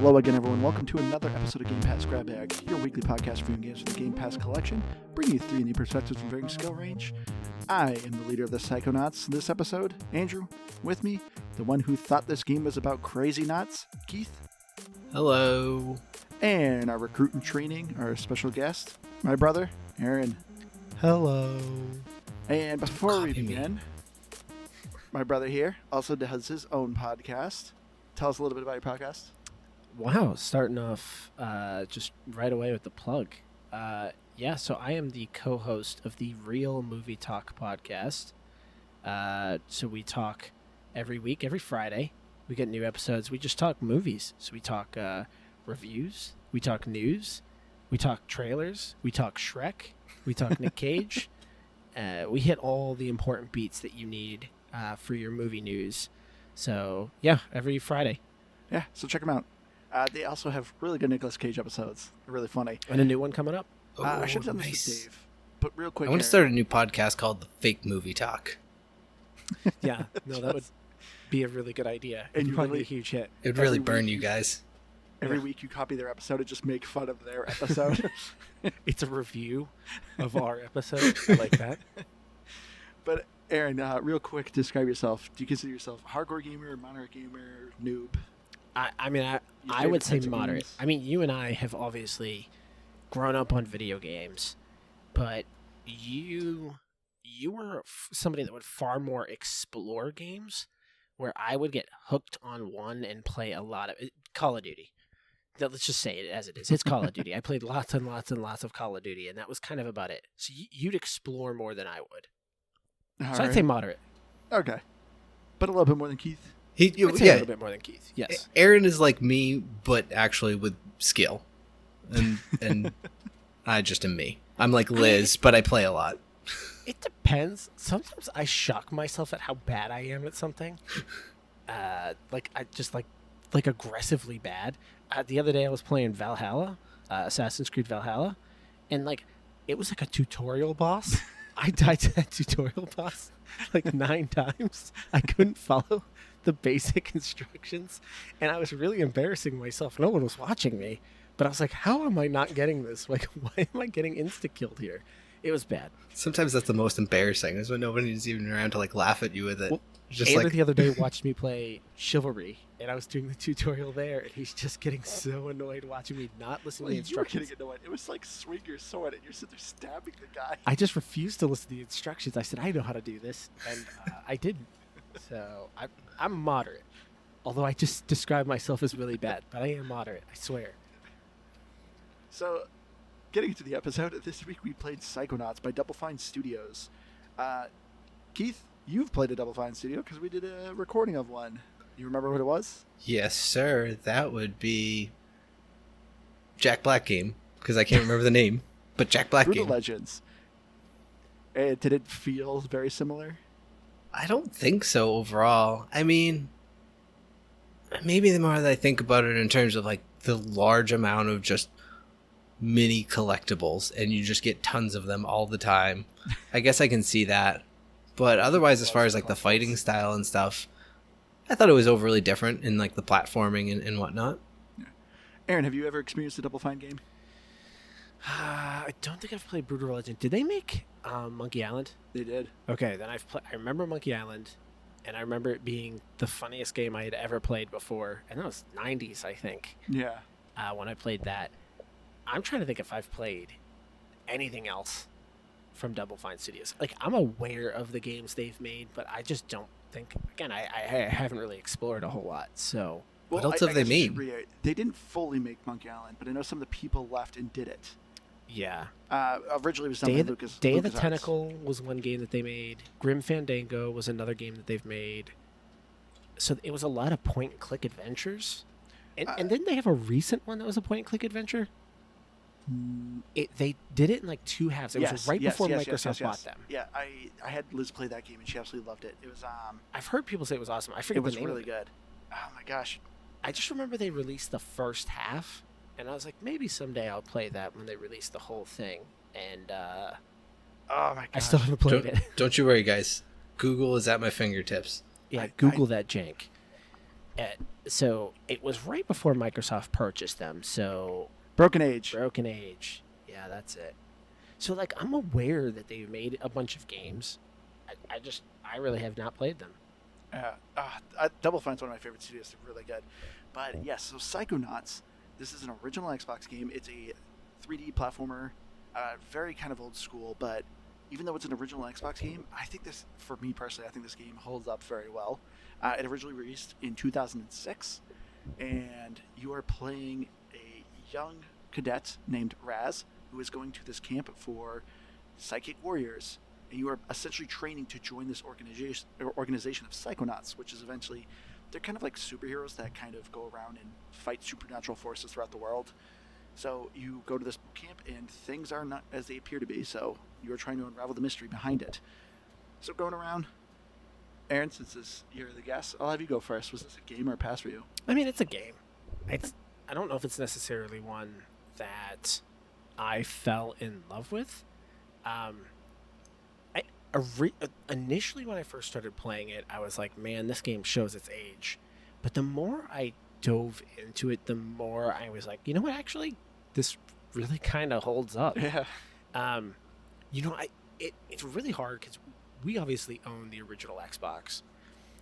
Hello again, everyone. Welcome to another episode of Game Pass Grab Bag, your weekly podcast reviewing games from the Game Pass collection, bringing you three new perspectives from varying skill range. I am the leader of the Psychonauts this episode, Andrew. With me, the one who thought this game was about crazy knots, Keith. Hello. And our recruit in training, our special guest, my brother, Aaron. Hello. And before we begin, my brother here also does his own podcast. Tell us a little bit about your podcast. Wow, starting off just right away with the plug. So I am the co-host of the Real Movie Talk podcast. So we talk every week, every Friday. We get new episodes. We just talk movies. So we talk reviews. We talk news. We talk trailers. We talk Shrek. We talk Nick Cage. We hit all the important beats that you need for your movie news. So, yeah, every Friday. Yeah, so check them out. They also have really good Nicolas Cage episodes. They're really funny. And a new one coming up. I should have done this with Dave. But real quick, I want to start a new podcast called The Fake Movie Talk. Yeah, no, that would be a really good idea. And you'd probably really, be a huge hit. It would really burn you guys. Every week you copy their episode and just make fun of their episode. It's a review of our episode. I like that. But Aaron, real quick, describe yourself. Do you consider yourself a hardcore gamer, moderate gamer, noob? I would say moderate. Games? I mean, you and I have obviously grown up on video games, but you were somebody that would far more explore games, where I would get hooked on one and play a lot of Call of Duty. Let's just say it as it is. It's Call of Duty. I played lots and lots and lots of Call of Duty, and that was kind of about it. So you'd explore more than I would. I'd say moderate. Okay. But a little bit more than Keith? I'd say a little bit more than Keith, yes. Aaron is like me, but actually with skill. And I just am me. I'm like Liz, but I play a lot. It depends. Sometimes I shock myself at how bad I am at something. Like aggressively bad. The other day I was playing Valhalla, Assassin's Creed Valhalla, and it was like a tutorial boss. I died to that tutorial boss like 9 times. I couldn't follow the basic instructions, and I was really embarrassing myself. No one was watching me, but I was like, how am I not getting this? Like, why am I getting insta-killed here? It was bad. Sometimes that's the most embarrassing, is when nobody's even around to laugh at you with it. Well, Andrew the other day watched me play Chivalry, and I was doing the tutorial there, and he's just getting so annoyed watching me not listen to the instructions. You were getting annoyed. It was like swing your sword, and you're sitting there stabbing the guy. I just refused to listen to the instructions. I said, I know how to do this, and I didn't. So I'm moderate, although I just describe myself as really bad, but I am moderate, I swear. So, getting into the episode, this week we played Psychonauts by Double Fine Studios. Keith, you've played a Double Fine studio because we did a recording of one. You remember what it was? Yes, sir. That would be Jack Black game, because I can't remember the name, but Jack Black Brutal game. Legends. And did it feel very similar? I don't think so overall. I mean, maybe the more that I think about it in terms of the large amount of just mini collectibles, and you just get tons of them all the time. I guess I can see that. But otherwise, as far as the fighting style and stuff, I thought it was overly different in the platforming and whatnot. Yeah. Aaron, have you ever experienced a Double Fine game? I don't think I've played Brutal Legend. Did they make Monkey Island? They did. Okay, then I remember Monkey Island, and I remember it being the funniest game I had ever played before. And that was 90s, I think. Yeah. When I played that. I'm trying to think if I've played anything else from Double Fine Studios. I'm aware of the games they've made, but I just don't think... Again, I haven't really explored a whole lot, so... What else have they made? They didn't fully make Monkey Island, but I know some of the people left and did it. Yeah. Originally it was done by Lucas. Day of the Tentacle was one game that they made. Grim Fandango was another game that they've made. So it was a lot of point-and-click adventures. And didn't they have a recent one that was a point-and-click adventure? They did it in 2 halves. It was right before Microsoft bought them. Yeah, I had Liz play that game, and she absolutely loved it. It was I've heard people say it was awesome. I forget the name. It was really good. Oh my gosh. I just remember they released the first half, and I was like, maybe someday I'll play that when they release the whole thing. And oh my gosh. I still haven't played it. Don't you worry, guys. Google is at my fingertips. Yeah, Google that jank. So it was right before Microsoft purchased them. So Broken Age. Broken Age. Yeah, that's it. So like I'm aware that they made a bunch of games. I really have not played them. Double Fine's one of my favorite studios. They're really good. But yes, so Psychonauts. This is an original Xbox game. It's a 3D platformer, very kind of old school. But even though it's an original Xbox game, I think this, for me personally, I think this game holds up very well. It originally released in 2006, and you are playing a young cadet named Raz, who is going to this camp for psychic warriors. And you are essentially training to join this organization of Psychonauts, which is eventually, they're kind of like superheroes that kind of go around and fight supernatural forces throughout the world. So you go to this camp and things are not as they appear to be, so you are trying to unravel the mystery behind it. So going around, Aaron, since you're the guest, I'll have you go first. Was this a game or a pass for you? I mean, it's a game. I don't know if it's necessarily one that I fell in love with. Initially, when I first started playing it, I was like, man, this game shows its age. But the more I dove into it, the more I was like, you know what, actually, this really kind of holds up. Yeah. It's really hard because we obviously own the original Xbox.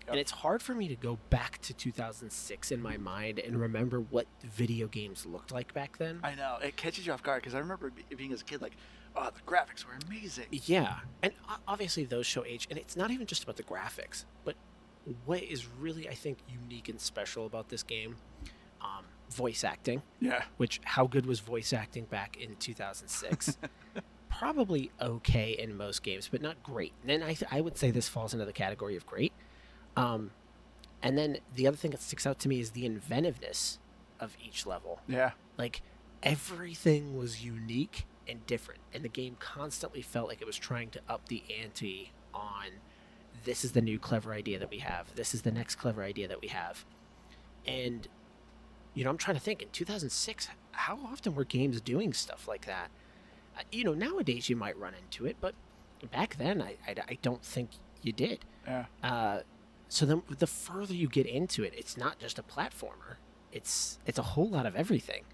Yep. And it's hard for me to go back to 2006 in my mind and remember what video games looked like back then. I know. It catches you off guard because I remember being as a kid like, oh, the graphics were amazing. Yeah. And obviously those show age. And it's not even just about the graphics. But what is really, I think, unique and special about this game, voice acting. Yeah. Which, how good was voice acting back in 2006? Probably okay in most games, but not great. And then I would say this falls into the category of great. And then the other thing that sticks out to me is the inventiveness of each level. Yeah. Like, everything was unique and different, and the game constantly felt like it was trying to up the ante on, this is the new clever idea that we have. This is the next clever idea that we have. And, I'm trying to think, in 2006, how often were games doing stuff like that? Nowadays you might run into it, but back then I don't think you did. Yeah. So then the further you get into it, it's not just a platformer. It's a whole lot of everything.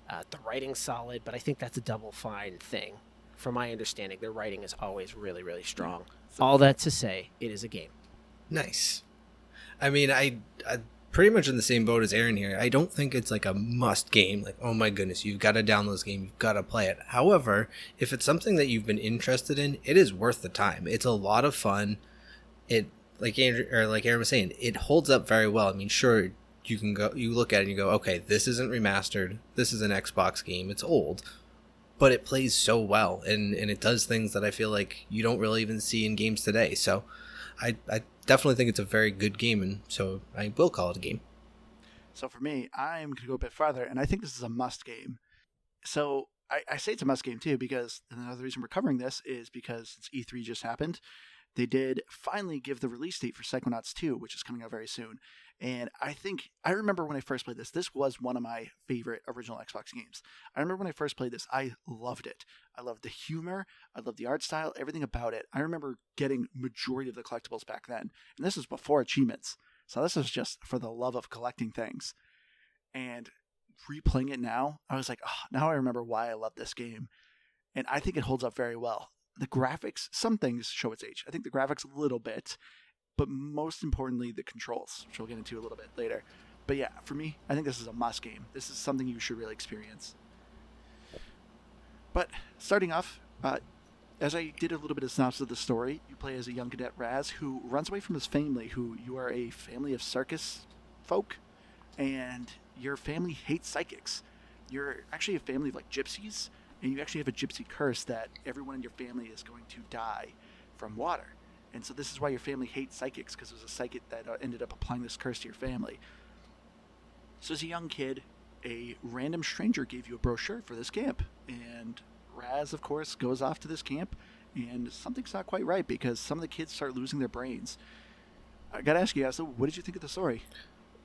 The writing's solid, but I think that's a Double Fine thing. From my understanding, their writing is always really, really strong. All that to say, it is a game. Nice. I mean, I pretty much in the same boat as Aaron here. I don't think it's like a must game. Like, oh my goodness, you've got to download this game. You've got to play it. However, if it's something that you've been interested in, it is worth the time. It's a lot of fun. It, like Aaron was saying, it holds up very well. I mean, sure, you look at it and you go, okay, this isn't remastered. This is an Xbox game. It's old, but it plays so well, and it does things that I feel like you don't really even see in games today. So I definitely think it's a very good game, and so I will call it a game. So for me, I'm going to go a bit farther, and I think this is a must game. So I say it's a must game too, because another reason we're covering this is because since E3 just happened, they did finally give the release date for Psychonauts 2, which is coming out very soon. And I remember when I first played this was one of my favorite original Xbox games. I remember when I first played this, I loved it. I loved the humor. I loved the art style, everything about it. I remember getting majority of the collectibles back then. And this was before achievements. So this was just for the love of collecting things. And replaying it now, I was like, oh, now I remember why I love this game. And I think it holds up very well. The graphics, some things show its age. I think the graphics a little bit, but most importantly, the controls, which we'll get into a little bit later. But yeah, for me, I think this is a must game. This is something you should really experience. But starting off, as I did a little bit of synopsis of the story, you play as a young cadet Raz who runs away from his family, who you are a family of circus folk, and your family hates psychics. You're actually a family of like gypsies, and you actually have a gypsy curse that everyone in your family is going to die from water. And so this is why your family hates psychics, because there's a psychic that ended up applying this curse to your family. So as a young kid, a random stranger gave you a brochure for this camp. And Raz, of course, goes off to this camp, and something's not quite right because some of the kids start losing their brains. I gotta ask you guys, what did you think of the story?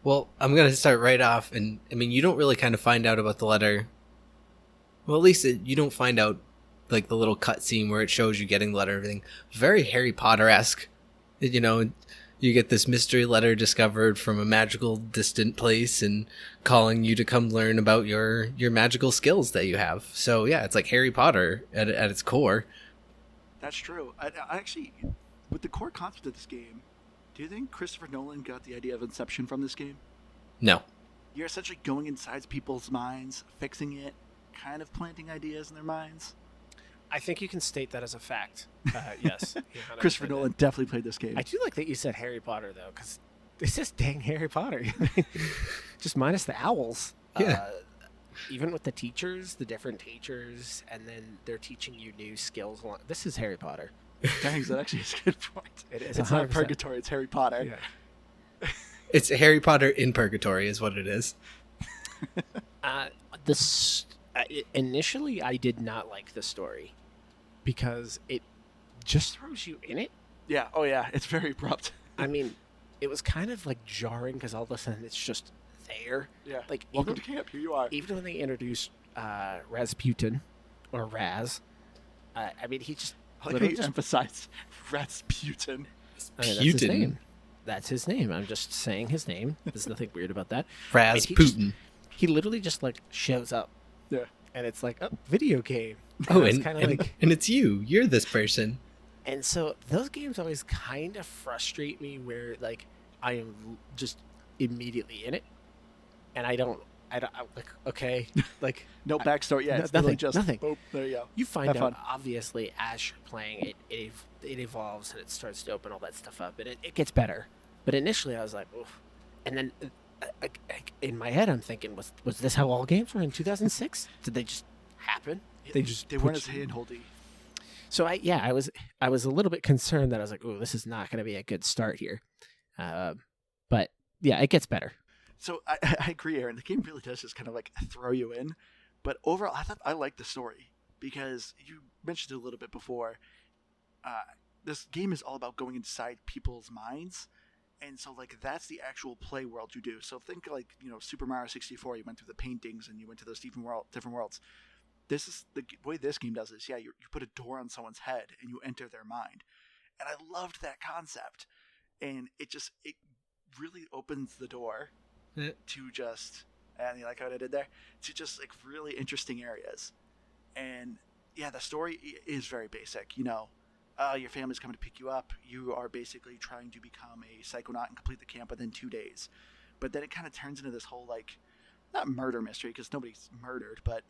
Well, I'm going to start right off, and I mean, you don't really kind of find out about the letter. Well, at least you don't find out like the little cutscene where it shows you getting the letter and everything. Very Harry Potter-esque. You get this mystery letter discovered from a magical distant place and calling you to come learn about your magical skills that you have. So yeah, it's like Harry Potter at its core. That's true. I actually, with the core concept of this game, do you think Christopher Nolan got the idea of Inception from this game? No. You're essentially going inside people's minds, fixing it, kind of planting ideas in their minds. I think you can state that as a fact. Yes. Christopher Nolan definitely played this game. I do like that you said Harry Potter, though, because it's just dang Harry Potter. Just minus the owls. Yeah. Even with the teachers, the different teachers, and then they're teaching you new skills. This is Harry Potter. Dang, that actually is a good point. It is. It's 100%. Not purgatory, it's Harry Potter. Yeah. It's Harry Potter in purgatory is what it is. Initially, I did not like the story because it just throws you in it. Yeah. Oh, yeah. It's very abrupt. I mean, it was kind of like jarring because all of a sudden it's just there. Yeah. Like, welcome to camp. Here you are. Even when they introduced Rasputin or Raz, I mean, he just literally emphasized Rasputin. I mean, that's his name. That's his name. I'm just saying his name. There's nothing weird about that. Rasputin. He literally just like shows up. Yeah. And it's like, oh, video game. Oh, and it's you. You're this person. And so those games always kind of frustrate me where like I am just immediately in it. And I don't like, okay, like no backstory. Yeah, it's nothing. Really just nothing. Oh, there you go. You find out obviously as you're playing it evolves and it starts to open all that stuff up and it gets better. But initially I was like, oof. And then in my head I'm thinking, was this how all games were in 2006? Did they just happen? They weren't as handholdy. So I was a little bit concerned that I was like, oh, this is not going to be a good start here. But yeah, it gets better. So I agree, Aaron. The game really does just kind of like throw you in. But overall, I like the story because you mentioned it a little bit before. This game is all about going inside people's minds. And so like that's the actual play world you do. So think like, Super Mario 64, you went through the paintings and you went to those different worlds. This is the way this game does this. Yeah, you put a door on someone's head and you enter their mind. And I loved that concept. And it really opens the door to just, and you like how I did there? To just like really interesting areas. And yeah, the story is very basic. Your family's coming to pick you up. You are basically trying to become a psychonaut and complete the camp within 2 days. But then it kind of turns into this whole like, not murder mystery because nobody's murdered, but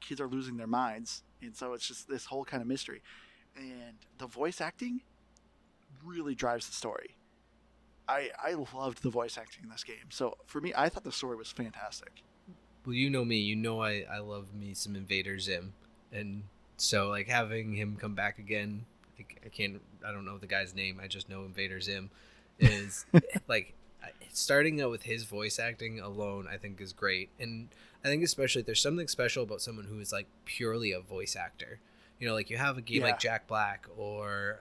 kids are losing their minds. And so it's just this whole kind of mystery. And the voice acting really drives the story. I loved the voice acting in this game. So for me, I thought the story was fantastic. Well, you know me. You know I love me some Invader Zim. And so like having him come back again, I don't know the guy's name. I just know Invader Zim is like starting out with his voice acting alone, I think is great. And I think especially there's something special about someone who is like purely a voice actor. Like you have a game like Jack Black or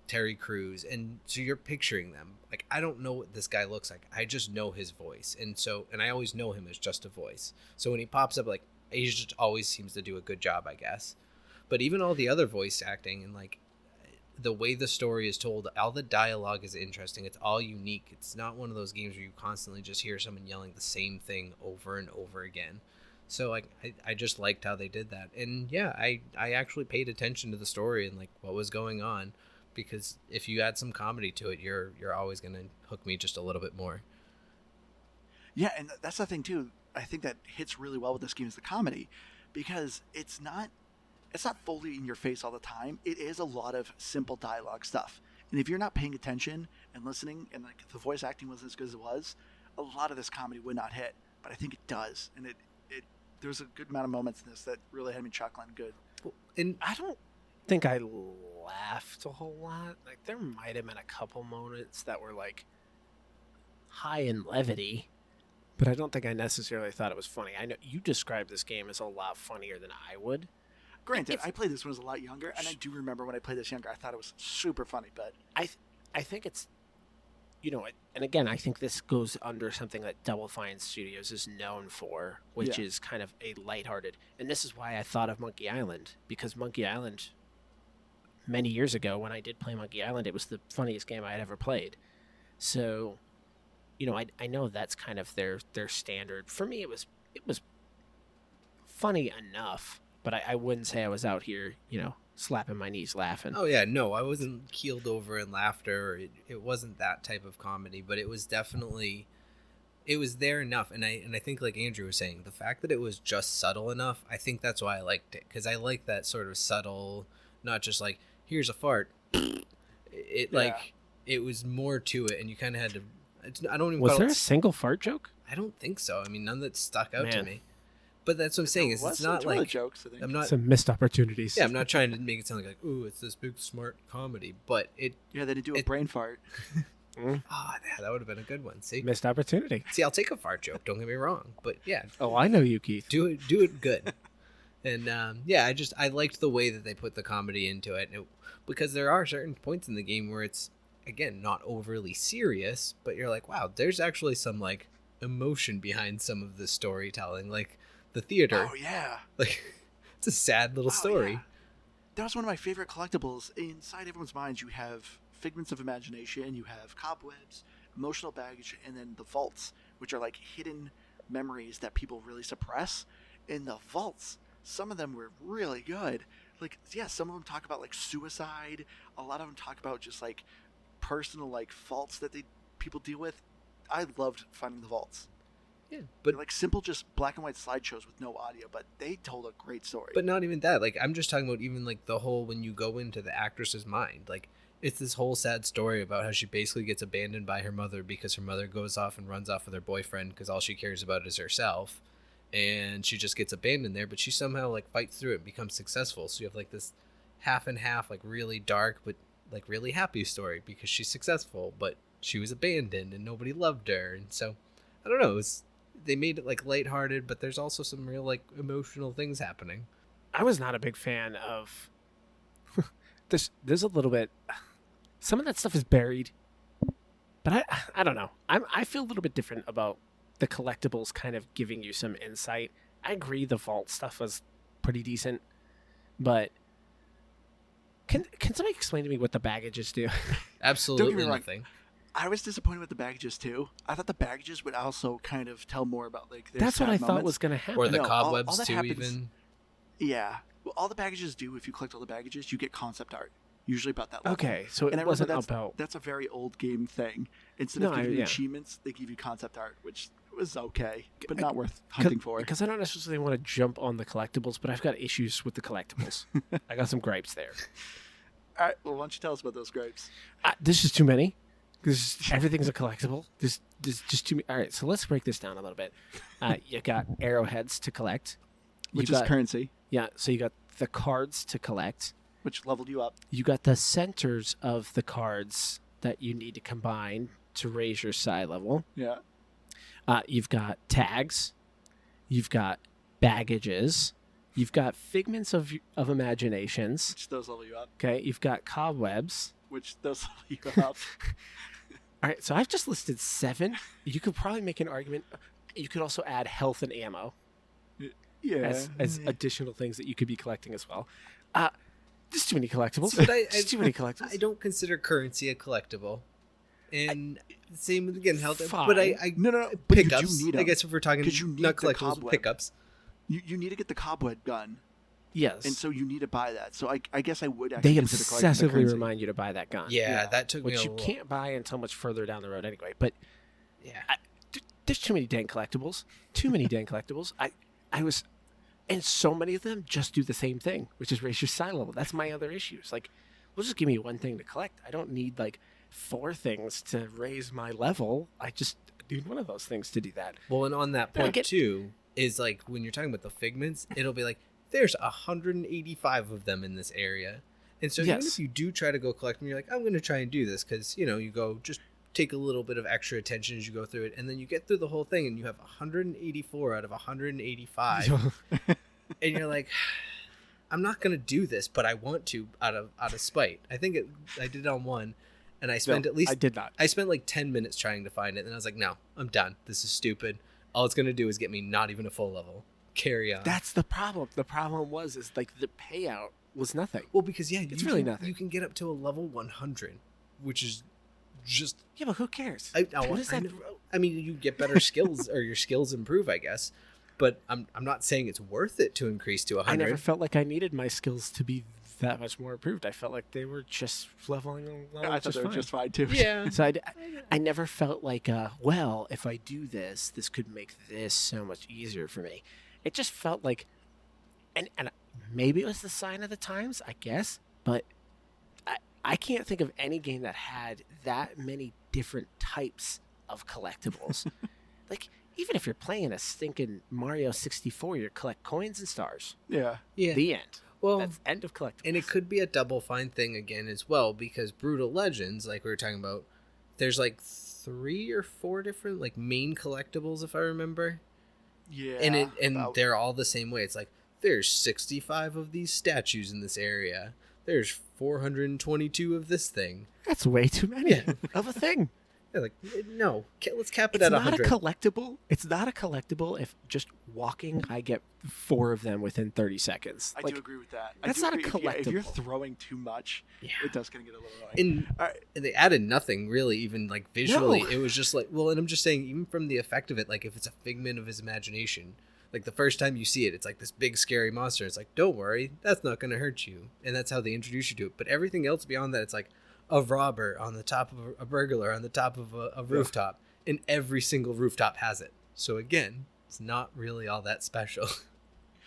Terry Crews, and so you're picturing them. Like, I don't know what this guy looks like. I just know his voice. And I always know him as just a voice. So when he pops up, like, he just always seems to do a good job, I guess. But even all the other voice acting and, like, the way the story is told, all the dialogue is interesting. It's all unique. It's not one of those games where you constantly just hear someone yelling the same thing over and over again. So like I just liked how they did that. And yeah, I actually paid attention to the story and like what was going on, because if you add some comedy to it, you're always going to hook me just a little bit more. Yeah, and that's the thing too. I think that hits really well with this game is the comedy, because it's not fully in your face all the time. It is a lot of simple dialogue stuff. And if you're not paying attention and listening and like the voice acting wasn't as good as it was, a lot of this comedy would not hit. But I think it does. And there's a good amount of moments in this that really had me chuckling good. And I don't think I laughed a whole lot. Like there might have been a couple moments that were like high in levity, but I don't think I necessarily thought it was funny. I know you described this game as a lot funnier than I would. Granted, I played this when I was a lot younger, and I do remember when I played this younger, I thought it was super funny, but I think it's, and again, I think this goes under something that Double Fine Studios is known for, which is kind of a lighthearted. And this is why I thought of Monkey Island, because Monkey Island, many years ago when I did play Monkey Island, it was the funniest game I had ever played. So, I know that's kind of their standard. For me, it was funny enough, but I wouldn't say I was out here, slapping my knees laughing. Oh yeah, no, I wasn't keeled over in laughter. It wasn't that type of comedy, but it was definitely, it was there enough. And I think, like Andrew was saying, the fact that it was just subtle enough, I think that's why I liked it, because I like that sort of subtle, not just like, here's a fart. It was more to it, and you kind of had to. I don't even. Was there a single fart joke? I don't think so. I mean, none that stuck out to me. But that's what I'm saying. Is it's not like jokes. I think. I'm not some missed opportunities. Yeah, I'm not trying to make it sound like ooh, it's this big smart comedy, but it. Yeah, they did do a brain fart. Yeah, that would have been a good one. See, missed opportunity. See, I'll take a fart joke. Don't get me wrong, but yeah. Oh, I know you, Keith. Do it good. And I liked the way that they put the comedy into it, because there are certain points in the game where it's, again, not overly serious, but you're like, wow, there's actually some like emotion behind some of the storytelling, like the theater. Oh yeah, like it's a sad little story. Yeah. That was one of my favorite collectibles. Inside everyone's minds, you have figments of imagination, you have cobwebs, emotional baggage, and then the vaults, which are like hidden memories that people really suppress. In the vaults, some of them were really good. Like, yeah, some of them talk about like suicide. A lot of them talk about just like personal like faults that people deal with. I loved finding the vaults. Yeah, but they're like simple, just black and white slideshows with no audio, but they told a great story. But not even that. Like, I'm just talking about even like the whole, when you go into the actress's mind, like it's this whole sad story about how she basically gets abandoned by her mother because her mother goes off and runs off with her boyfriend because all she cares about is herself, and she just gets abandoned there. But she somehow like fights through it and becomes successful. So you have like this half and half, like really dark but like really happy story because she's successful, but she was abandoned and nobody loved her. And so I don't know, they made it like lighthearted, but there's also some real like emotional things happening. I was not a big fan of there's a little bit, some of that stuff is buried, but I don't know. I feel a little bit different about the collectibles kind of giving you some insight. I agree the vault stuff was pretty decent, but can somebody explain to me what the baggages do? Absolutely nothing. I was disappointed with the baggages too. I thought the baggages would also kind of tell more about like their That's what I moments. thought was going to happen. Or the cobwebs all too, happens, even. Yeah, well, all the baggages do. If you collect all the baggages, you get concept art. Usually about that level. Okay, so it wasn't about. That's a very old game thing. Instead of giving you achievements, they give you concept art, which was okay, but not worth hunting for. Because I don't necessarily want to jump on the collectibles, but I've got issues with the collectibles. I got some gripes there. All right, well, why don't you tell us about those gripes? There's just too many. Because everything's a collectible. There's just too many. All right, so let's break this down a little bit. You got arrowheads to collect. Which is currency. Yeah, so you got the cards to collect. Which leveled you up. You got the centers of the cards that you need to combine to raise your psi level. Yeah. You've got tags. You've got baggages. You've got figments of imaginations. Which those level you up. Okay, you've got cobwebs. Which those level you up. All right, so I've just listed 7. You could probably make an argument. You could also add health and ammo. Yeah. As additional things that you could be collecting as well. There's too many collectibles. There's too many collectibles. I don't consider currency a collectible. And same with, again, health. Fine. But I no. Pickups. You need I guess if we're talking not collectibles, pickups. You need to get the cobweb gun. Yes. And so you need to buy that. So I guess I would actually They consider collecting obsessively the remind you to buy that gun. Yeah, that took me which a you can't buy until much further down the road anyway. But yeah, there's too many dang collectibles. Too many dang collectibles. And so many of them just do the same thing, which is raise your psi level. That's my other issue. It's like, well, just give me one thing to collect. I don't need like 4 things to raise my level. I just need one of those things to do that. Well, and on that point too, is like when you're talking about the figments, it'll be like, there's 185 of them in this area. And so even if you do try to go collect them, you're like, I'm going to try and do this because, you go just take a little bit of extra attention as you go through it. And then you get through the whole thing and you have 184 out of 185. And you're like, I'm not going to do this, but I want to out of spite. I think I did it on one. And I spent I did not. I spent like 10 minutes trying to find it. And I was like, no, I'm done. This is stupid. All it's going to do is get me not even a full level. Carry on. That's the problem. The problem is like the payout was nothing. Well, because it's really nothing. You can get up to a level 100, which is just Yeah, but who cares? I mean, you get better skills, or your skills improve, I guess. But I'm not saying it's worth it to increase to 100. I never felt like I needed my skills to be that much more improved. I felt like they were just leveling along. I thought they were just fine too. Yeah. So I never felt like, well, if I do this, this could make this so much easier for me. It just felt like, and maybe it was the sign of the times, I guess, but I can't think of any game that had that many different types of collectibles. Like, even if you're playing a stinking Mario 64, you collect coins and stars. Yeah. The end. Well, that's end of collectibles. And it could be a Double Fine thing again as well, because Brutal Legends, like we were talking about, there's like 3 or 4 different like main collectibles, if I remember. Yeah. And they're all the same way. It's like there's 65 of these statues in this area. There's 422 of this thing. That's way too many of a thing. They're like, no, let's cap it at 100. It's not a collectible. It's not a collectible if just walking, I get 4 of them within 30 seconds. I do agree with that. That's not a collectible. If you're throwing too much, it does kind of get a little annoying. And they added nothing really, even like visually. No. It was just like, well, and I'm just saying, even from the effect of it, like if it's a figment of his imagination, like the first time you see it, it's like this big scary monster. It's like, don't worry, that's not going to hurt you. And that's how they introduce you to it. But everything else beyond that, it's like a robber on the top of a burglar on the top of a rooftop. And every single rooftop has it. So again, it's not really all that special.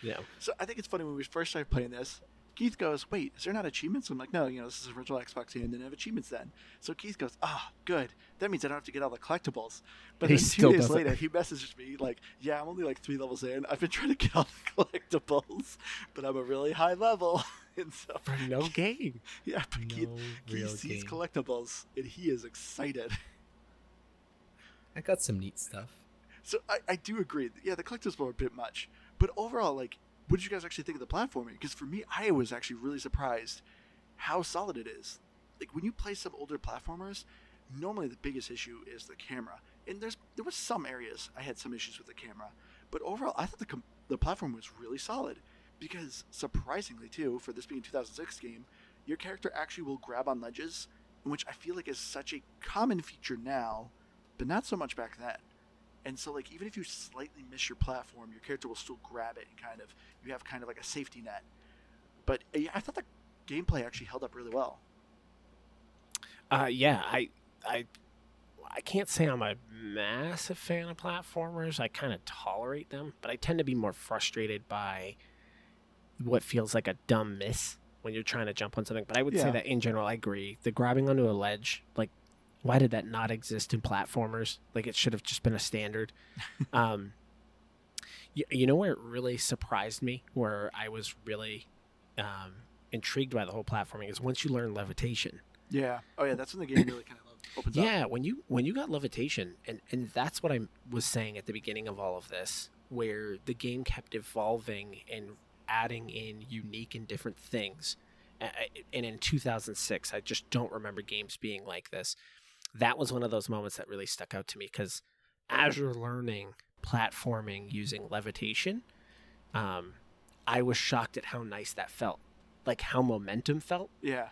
Yeah. So I think it's funny when we first started playing this, Keith goes, wait, is there not achievements? I'm like, no, this is original Xbox game, didn't have achievements then. So Keith goes, good. That means I don't have to get all the collectibles. But then 2 days later, he messages me like, yeah, I'm only like 3 levels in. I've been trying to get all the collectibles, but I'm a really high level. And so for no game. Yeah, but Keith sees collectibles, and he is excited. I got some neat stuff. So I do agree. Yeah, the collectibles were a bit much. But overall, like, what did you guys actually think of the platforming? Because for me, I was actually really surprised how solid it is. Like, when you play some older platformers, normally the biggest issue is the camera. And there was some areas I had some issues with the camera. But overall, I thought the platform was really solid. Because, surprisingly, too, for this being a 2006 game, your character actually will grab on ledges, which I feel like is such a common feature now, but not so much back then. And so, like, even if you slightly miss your platform, your character will still grab it and you have kind of like a safety net. But yeah, I thought the gameplay actually held up really well. Yeah, I can't say I'm a massive fan of platformers. I kind of tolerate them, but I tend to be more frustrated by what feels like a dumb miss when you're trying to jump on something. But I would say that in general, I agree. The grabbing onto a ledge, like, why did that not exist in platformers? Like, it should have just been a standard. You know where it really surprised me, where I was really intrigued by the whole platforming, is once you learn levitation. Yeah. Oh, yeah, that's when the game really kind of opens up. Yeah, when you got levitation, and that's what I was saying at the beginning of all of this, where the game kept evolving and adding in unique and different things. And in 2006, I just don't remember games being like this. That was one of those moments that really stuck out to me, because as you're learning platforming using levitation, I was shocked at how nice that felt. Like how momentum felt. Yeah.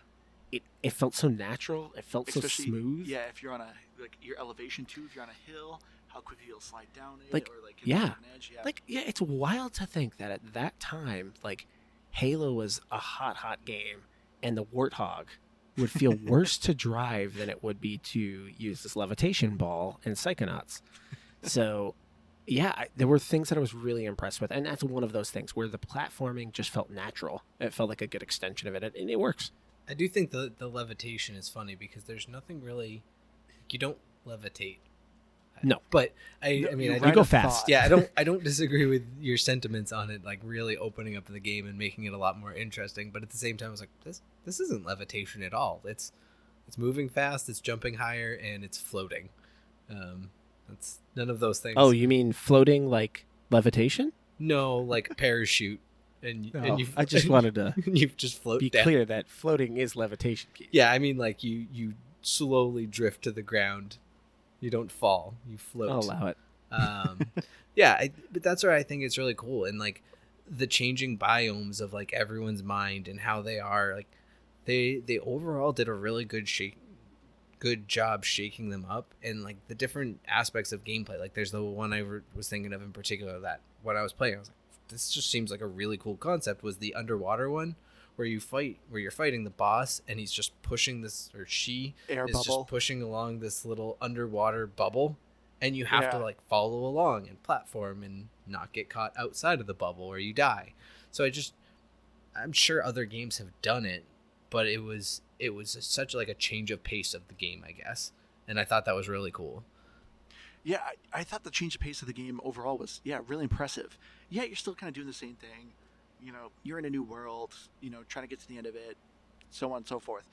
It felt so natural. It felt especially, so smooth. Yeah, if you're on your elevation too, if you're on a hill, how quickly you'll slide down it, like, or like yeah. an edge. Yeah. Like, yeah, it's wild to think that at that time, like, Halo was a hot game, and the Warthog would feel worse to drive than it would be to use this levitation ball in Psychonauts. So, yeah, there were things that I was really impressed with, and that's one of those things where the platforming just felt natural. It felt like a good extension of it, and it works. I do think the levitation is funny, because there's nothing really, you don't levitate. No, but I mean, you go fast. Yeah, I don't disagree with your sentiments on it, like really opening up the game and making it a lot more interesting. But at the same time, I was like, this isn't levitation at all. It's moving fast, it's jumping higher, and it's floating. That's none of those things. Oh, you mean floating like levitation? No, like parachute. And you. I just wanted to you just float. Be down. clear that floating is levitation. Keith. Yeah, I mean, like you slowly drift to the ground. You don't fall. You float. I'll allow it. Yeah, but that's where I think it's really cool, and like the changing biomes of like everyone's mind and how they are. Like they overall did a really good good job shaking them up, and like the different aspects of gameplay. Like there's the one I was thinking of in particular that when I was playing, I was like, this just seems like a really cool concept. Was the underwater one where you're fighting the boss, and he's just pushing this, or she Air is bubble. just pushing along this little underwater bubble, and you have to like follow along and platform and not get caught outside of the bubble or you die. So I'm sure other games have done it, but it was such like a change of pace of the game, I guess, and I thought that was really cool. Yeah, I thought the change of pace of the game overall was, really impressive. Yeah, you're still kind of doing the same thing. You're in a new world, trying to get to the end of it, so on and so forth.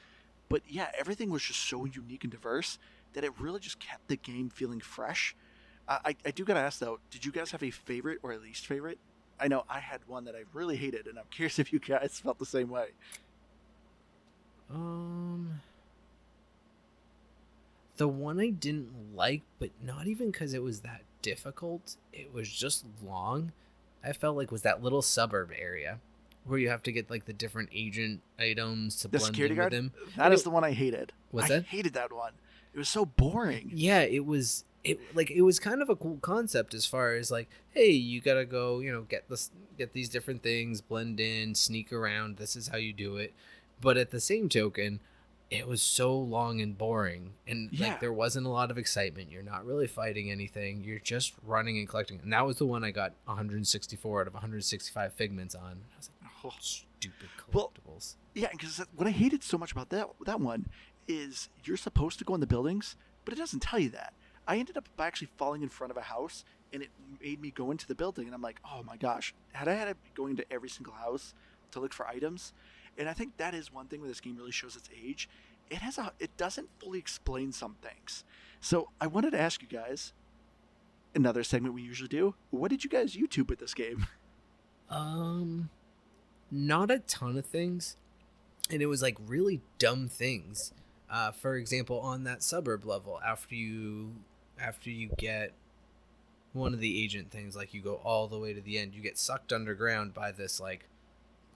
But yeah, everything was just so unique and diverse that it really just kept the game feeling fresh. I do got to ask, though, did you guys have a favorite or a least favorite? I know I had one that I really hated, and I'm curious if you guys felt the same way. The one I didn't like, but not even because it was that difficult, it was just long, I felt like was that little suburb area where you have to get like the different agent items to blend in with them. That is the one I hated. I hated that one. It was so boring. Yeah, it was kind of a cool concept as far as like, hey, you gotta go, get these different things, blend in, sneak around. This is how you do it. But at the same token, it was so long and boring, and like there wasn't a lot of excitement. You're not really fighting anything. You're just running and collecting. And that was the one I got 164 out of 165 figments on. I was like, oh, stupid collectibles. Yeah, because what I hated so much about that one is you're supposed to go in the buildings, but it doesn't tell you that. I ended up actually falling in front of a house, and it made me go into the building, and I'm like, oh my gosh, had I had to go into every single house to look for items? And I think that is one thing where this game really shows its age. It doesn't fully explain some things. So I wanted to ask you guys, another segment we usually do, what did you guys YouTube with this game? Not a ton of things. And it was like really dumb things. For example, on that suburb level, after you get one of the agent things, like you go all the way to the end, you get sucked underground by this like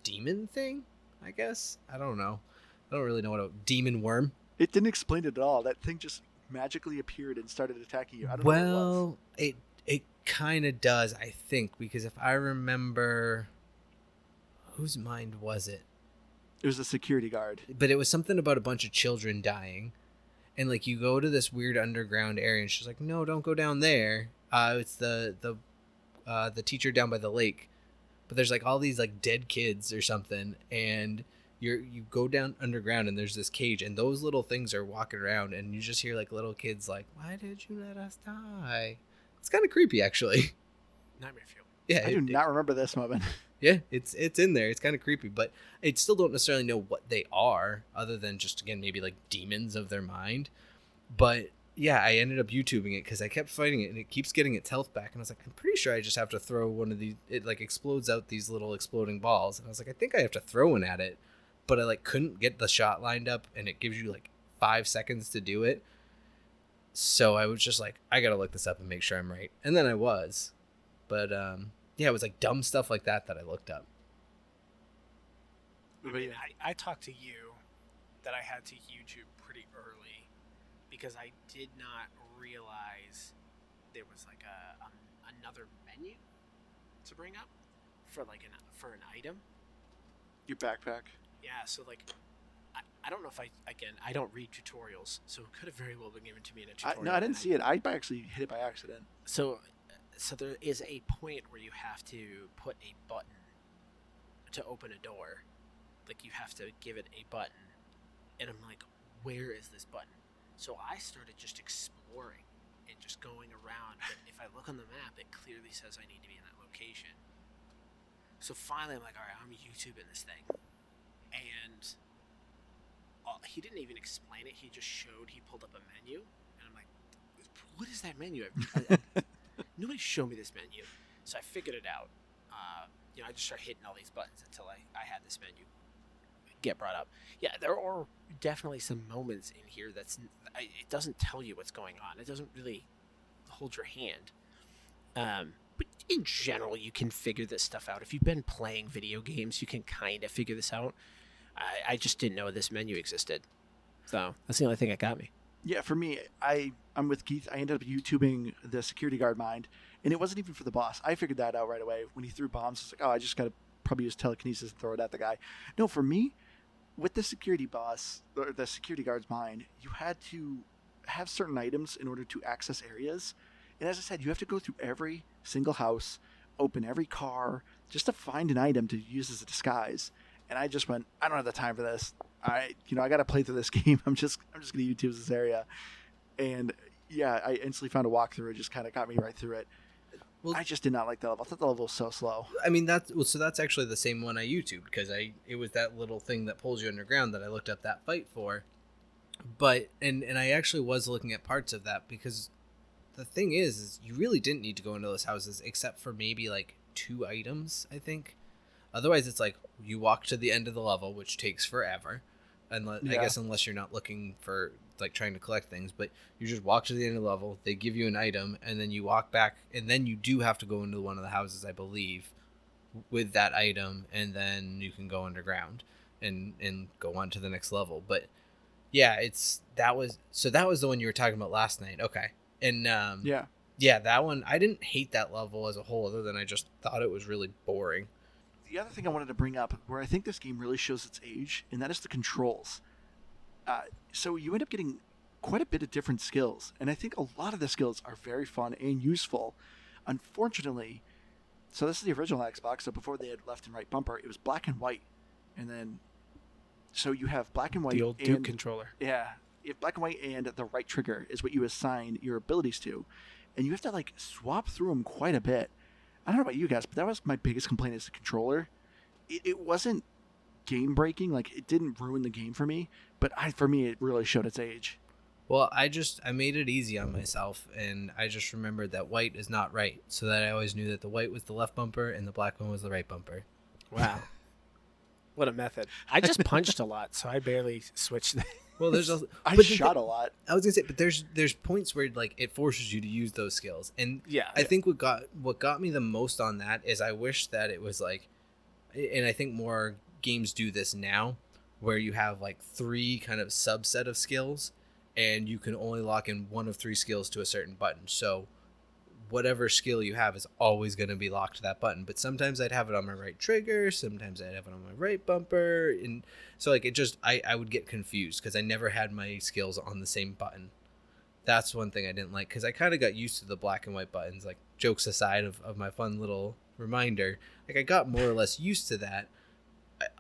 demon thing, I guess. I don't know. I don't really know what a demon worm. It didn't explain it at all. That thing just magically appeared and started attacking you. I don't know what it was. It kind of does, I think, because if I remember, whose mind was it? It was a security guard. But it was something about a bunch of children dying. And like you go to this weird underground area and she's like, no, don't go down there. It's the teacher down by the lake. But there's like all these like dead kids or something, and you go down underground and there's this cage, and those little things are walking around, and you just hear like little kids like, why did you let us die? It's kind of creepy, actually. Nightmare fuel. Yeah, I do not remember this moment. Yeah, it's in there. It's kind of creepy, but I still don't necessarily know what they are, other than just, again, maybe like demons of their mind. But yeah, I ended up YouTubing it because I kept fighting it and it keeps getting its health back. And I was like, I'm pretty sure I just have to throw one of these. It like explodes out these little exploding balls. And I was like, I think I have to throw one at it. But I like couldn't get the shot lined up, and it gives you like 5 seconds to do it. So I was just like, I got to look this up and make sure I'm right. And then I was. But yeah, it was like dumb stuff like that I looked up. I mean, I talked to you that I had to YouTube pretty early because I did not realize there was like another menu to bring up for for an item. Your backpack. Yeah, so like I don't know if I don't read tutorials, so it could have very well been given to me in a tutorial. No, I didn't see it. I actually hit it by accident. So there is a point where you have to put a button to open a door. Like you have to give it a button, and I'm like, where is this button? So I started just exploring and just going around. But if I look on the map, it clearly says I need to be in that location. So finally, I'm like, all right, I'm YouTubing this thing, and he didn't even explain it. He just showed. He pulled up a menu, and I'm like, what is that menu? Nobody showed me this menu, so I figured it out. I just started hitting all these buttons until I had this menu get brought up. Yeah, there are definitely some moments in here it doesn't tell you what's going on. It doesn't really hold your hand. But in general, you can figure this stuff out. If you've been playing video games, you can kind of figure this out. I just didn't know this menu existed. So that's the only thing that got me. Yeah, for me, I'm with Keith. I ended up YouTubing the security guard mind, and it wasn't even for the boss. I figured that out right away. When he threw bombs, it's like, oh, I just got to probably use telekinesis and throw it at the guy. No, for me, with the security boss, or the security guard's mind, you had to have certain items in order to access areas. And as I said, you have to go through every single house, open every car, just to find an item to use as a disguise. And I just went, I don't have the time for this. I got to play through this game. I'm just going to YouTube this area. And yeah, I instantly found a walkthrough. It just kind of got me right through it. Well, I just did not like that level. I thought the level was so slow. I mean, that's actually the same one I YouTubed, because it was that little thing that pulls you underground that I looked up that fight for. But and I actually was looking at parts of that, because the thing is you really didn't need to go into those houses except for maybe like 2 items, I think. Otherwise, it's like you walk to the end of the level, which takes forever. I guess unless you're not looking for like trying to collect things, but you just walk to the end of the level, they give you an item, and then you walk back, and then you do have to go into one of the houses, I believe, with that item, and then you can go underground and go on to the next level. But yeah, that was the one you were talking about last night. Okay. And yeah, that one, I didn't hate that level as a whole, other than I just thought it was really boring. The other thing I wanted to bring up, where I think this game really shows its age, and that is the controls. So you end up getting quite a bit of different skills, and I think a lot of the skills are very fun and useful. Unfortunately, so this is the original Xbox, so before they had left and right bumper, it was black and white. And then, so you have black and white. The old Duke controller. Yeah. You have black and white, and the right trigger is what you assign your abilities to. And you have to like swap through them quite a bit. I don't know about you guys, but that was my biggest complaint is the controller. It wasn't game breaking, like it didn't ruin the game for me, but for me it really showed its age. Well, I made it easy on myself, and I just remembered that white is not right, so that I always knew that the white was the left bumper and the black one was the right bumper. Wow. What a method. I just punched a lot, so I barely switched. Well, I shot a lot. I was gonna say, but there's points where like it forces you to use those skills, and yeah, I think what got me the most on that is I wish that it was like, and I think more games do this now, where you have like 3 kind of subset of skills, and you can only lock in 1 of 3 skills to a certain button. So whatever skill you have is always going to be locked to that button. But sometimes I'd have it on my right trigger, sometimes I'd have it on my right bumper, and so like it just I would get confused because I never had my skills on the same button. That's one thing I didn't like, because I kind of got used to the black and white buttons. Like, jokes aside of my fun little reminder, like I got more or less used to that.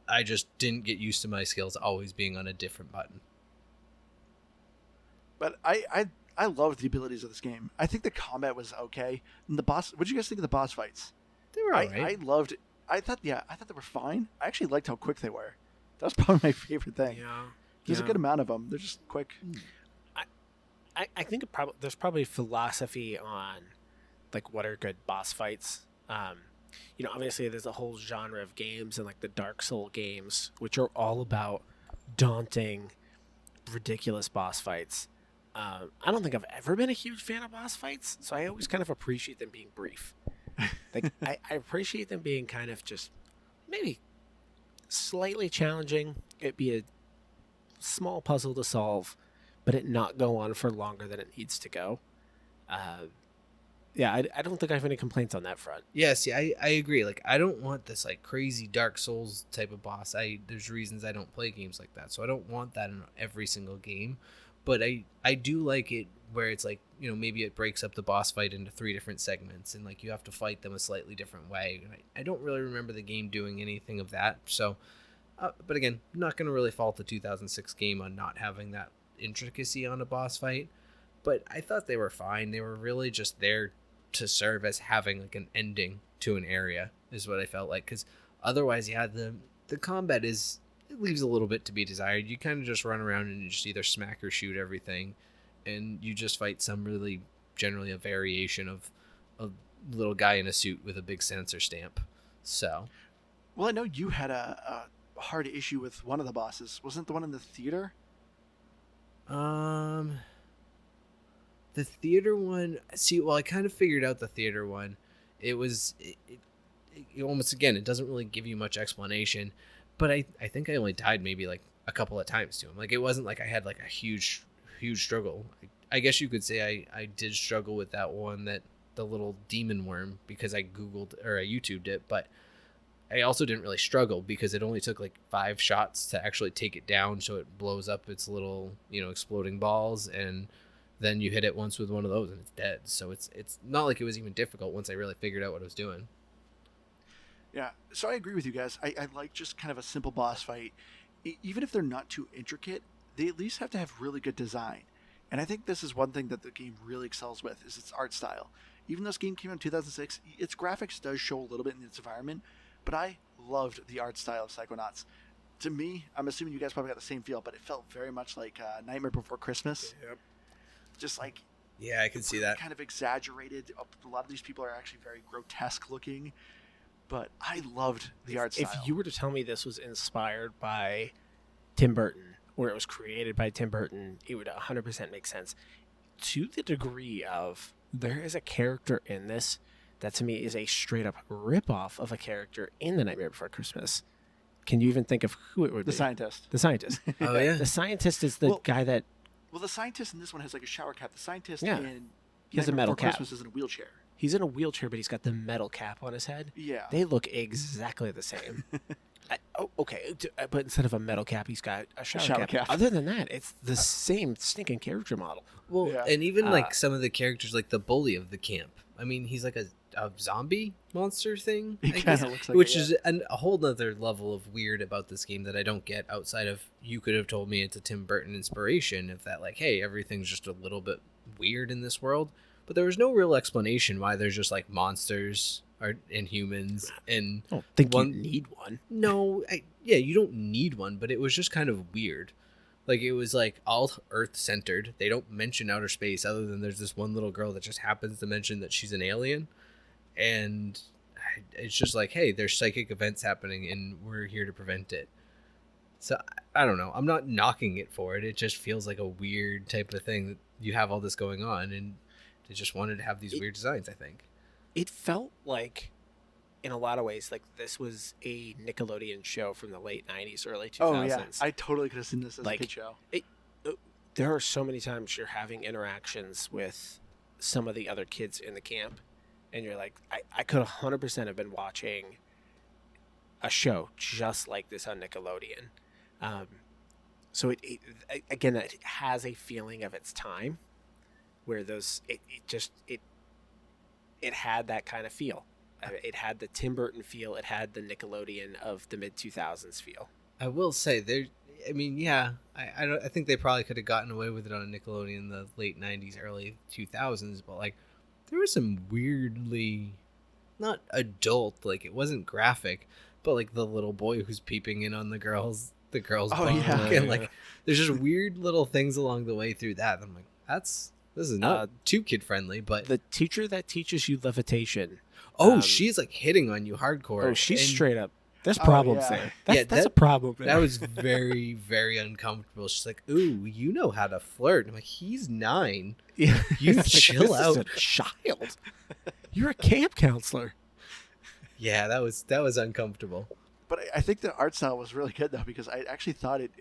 I just didn't get used to my skills always being on a different button. But I loved the abilities of this game. I think the combat was okay. And the boss, what did you guys think of the boss fights? They were all right. I loved it. I thought they were fine. I actually liked how quick they were. That was probably my favorite thing. Yeah. There's a good amount of them. They're just quick. I think there's probably philosophy on like what are good boss fights. Obviously there's a whole genre of games and like the Dark Soul games, which are all about daunting, ridiculous boss fights. I don't think I've ever been a huge fan of boss fights, so I always kind of appreciate them being brief. Like I appreciate them being kind of just maybe slightly challenging. It'd be a small puzzle to solve, but it not go on for longer than it needs to go. I don't think I have any complaints on that front. Yeah, see, I agree. Like, I don't want this like crazy Dark Souls type of boss. There's reasons I don't play games like that, so I don't want that in every single game. But I do like it where it's like, maybe it breaks up the boss fight into 3 different segments, and like you have to fight them a slightly different way. I don't really remember the game doing anything of that. So, but again, I'm not going to really fault the 2006 game on not having that intricacy on a boss fight. But I thought they were fine. They were really just there to serve as having like an ending to an area, is what I felt like. Because otherwise, yeah, the combat it leaves a little bit to be desired. You kind of just run around and you just either smack or shoot everything, and you just fight generally a variation of a little guy in a suit with a big sensor stamp. So, well, I know you had a hard issue with one of the bosses. Wasn't it the one in the theater? The theater one. See, well, I kind of figured out the theater one. It was it almost, again, it doesn't really give you much explanation. But I think I only died maybe like a couple of times to him. Like, it wasn't like I had like a huge huge struggle. I guess you could say I did struggle with that one, that the little demon worm, because I Googled or I YouTubed it, but I also didn't really struggle because it only took like 5 shots to actually take it down, so it blows up its little, exploding balls, and then you hit it once with one of those and it's dead. So it's not like it was even difficult once I really figured out what I was doing. Yeah, so I agree with you guys. I like just kind of a simple boss fight. Even if they're not too intricate, they at least have to have really good design. And I think this is one thing that the game really excels with, is its art style. Even though this game came out in 2006, its graphics does show a little bit in its environment, but I loved the art style of Psychonauts. To me, I'm assuming you guys probably got the same feel, but it felt very much like Nightmare Before Christmas. Yep. Just like... Yeah, I can see that. Kind of exaggerated. A lot of these people are actually very grotesque looking, but I loved the art style. If you were to tell me this was inspired by Tim Burton, or it was created by Tim Burton, it would 100% make sense. To the degree of, there is a character in this that to me is a straight up ripoff of a character in The Nightmare Before Christmas. Can you even think of who it would be? The scientist. The scientist. Oh, yeah. The scientist is the guy that... Well, the scientist in this one has like a shower cap. The scientist Yeah. in He has a Nightmare metal Before cap. Christmas is in a wheelchair. He's in a wheelchair, but he's got the metal cap on his head. Yeah. They look exactly the same. Okay, but instead of a metal cap, he's got a shower cap. Other than that, it's the same stinking character model. Well, Yeah. and even like some of the characters, like the bully of the camp. I mean, he's like a zombie monster thing, He I kind guess, of looks like which it, is a whole nother level of weird about this game that I don't get outside of, you could have told me it's a Tim Burton inspiration, of that, like, hey, everything's just a little bit weird in this world. But there was no real explanation why there's just like monsters and humans. And I don't think you need one. No, you don't need one, but it was just kind of weird. Like, it was like all Earth centered. They don't mention outer space, other than there's this one little girl that just happens to mention that she's an alien. And it's just like, hey, there's psychic events happening and we're here to prevent it. So I don't know. I'm not knocking it for it. It just feels like a weird type of thing that you have all this going on, and they just wanted to have these weird designs, I think. It felt like, in a lot of ways, like this was a Nickelodeon show from the late 90s, early 2000s. Oh, yeah. I totally could have seen this as a kid show. There are so many times you're having interactions with some of the other kids in the camp, and you're like, I could 100% have been watching a show just like this on Nickelodeon. So it again, it has a feeling of its time, where it had that kind of feel. It had the Tim Burton feel. It had the Nickelodeon of the mid 2000s feel. I will say I think they probably could have gotten away with it on Nickelodeon in the late 90s, early 2000s, but like there was some weirdly not adult, like it wasn't graphic, but like the little boy who's peeping in on the girls bunk, and like there's just weird little things along the way through that. I'm like, this is not too kid friendly, but the teacher that teaches you levitation. She's like hitting on you hardcore. Oh, she's straight up. There's problems there. That's a problem. That was very, very uncomfortable. She's like, "Ooh, you know how to flirt." I'm like, "He's 9. Yeah. You chill out, a child. You're a camp counselor." Yeah, that was uncomfortable. But I think the art style was really good, though, because I actually thought it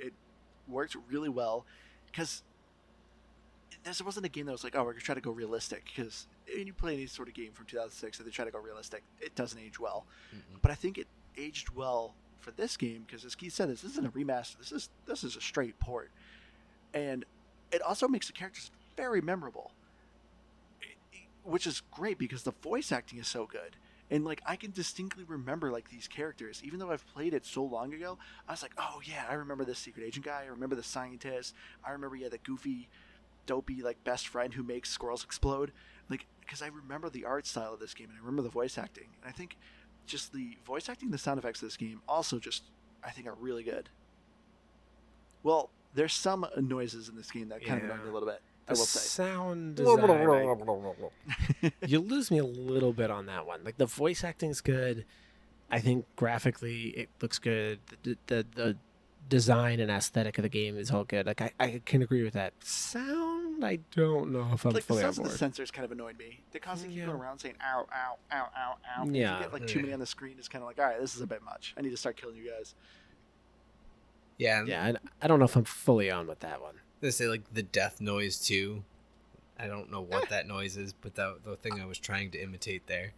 worked really well. Because this wasn't a game that was like, oh, we're going to try to go realistic. Because when you play any sort of game from 2006 and they try to go realistic, it doesn't age well. Mm-hmm. But I think it aged well for this game, because as Keith said, this isn't a remaster. This is a straight port. And it also makes the characters very memorable. Which is great, because the voice acting is so good. And, like, I can distinctly remember, like, these characters. Even though I've played it so long ago, I was like, oh, yeah, I remember this secret agent guy. I remember the scientist. I remember, the goofy, dopey, like, best friend who makes squirrels explode. Like, because I remember the art style of this game, and I remember the voice acting. And I think just the voice acting, the sound effects of this game also just, I think, are really good. Well, there's some noises in this game that kind of annoy me a little bit. I will say. Sound design. You lose me a little bit on that one. Like, the voice acting's good. I think graphically it looks good. The design and aesthetic of the game is all good. Like, I can agree with that. Sound, I don't know if I'm fully on board. The sensors kind of annoyed me. They constantly keep going around saying ow, ow, ow, ow, ow. Yeah. If you get like too many on the screen, it's kind of like, all right, this is a bit much. I need to start killing you guys. Yeah, I don't know if I'm fully on with that one. They say like the death noise too. I don't know what that noise is, but the thing I was trying to imitate there.